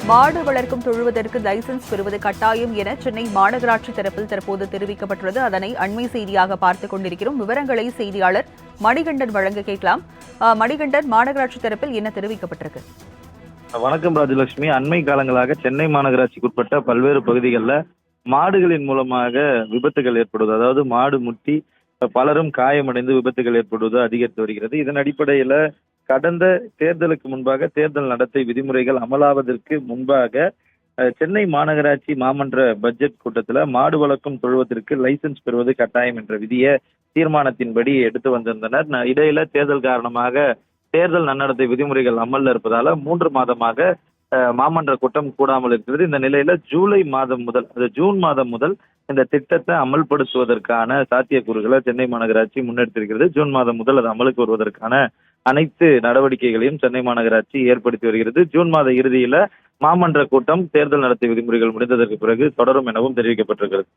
மாடு வளர்க்கும் தொழுவதற்கு லைசென்ஸ் பெறுவது கட்டாயம் என சென்னை மாநகராட்சி தரப்பில் தற்போது தெரிவிக்கப்பட்டுள்ளது. அதனை அண்மை செய்தியாக பார்த்துக் கொண்டிருக்கிறோம். விவரங்களை செய்தியாளர் மணிகண்டன் வழங்க கேட்கலாம். மணிகண்டன், மாநகராட்சி தரப்பில் என்ன தெரிவிக்கப்பட்டிருக்கு? வணக்கம் ராஜலட்சுமி. அண்மை காலங்களாக சென்னை மாநகராட்சிக்குட்பட்ட பல்வேறு பகுதிகளில் மாடுகளின் மூலமாக விபத்துகள் ஏற்படுவது, அதாவது மாடு முட்டி பலரும் காயமடைந்து விபத்துகள் ஏற்படுவது அதிகரித்து வருகிறது. இதன் அடிப்படையில கடந்த தேர்தலுக்கு முன்பாக தேர்தல் நடத்தை விதிமுறைகள் அமலாவதற்கு முன்பாக சென்னை மாநகராட்சி மாமன்ற பட்ஜெட் கூட்டத்தில் மாடு வளர்க்கும் தொழுவத்திற்கு லைசென்ஸ் பெறுவது கட்டாயம் என்ற விதியை தீர்மானத்தின்படி எடுத்து வந்திருந்தனர். இடையில தேர்தல் காரணமாக தேர்தல் நன்னடத்தை விதிமுறைகள் அமல்ல இருப்பதால 3 மாதமாக மாமன்ற கூட்டம் கூடாமல் இருக்கிறது. இந்த நிலையில ஜூலை மாதம் முதல், அது ஜூன் மாதம் முதல் இந்த திட்டத்தை அமல்படுத்துவதற்கான சாத்தியக்கூறுகளை சென்னை மாநகராட்சி முன்னெடுத்திருக்கிறது. ஜூன் மாதம் முதல் அது அமலுக்கு வருவதற்கான அனைத்து நடவடிக்கைகளையும் சென்னை மாநகராட்சி ஏற்படுத்தி வருகிறது. ஜூன் மாத இறுதியில மாமன்ற கூட்டம் தேர்தல் நடத்தை விதிமுறைகள் முடிந்ததற்கு பிறகு தொடரும் எனவும் தெரிவிக்கப்பட்டிருக்கிறது.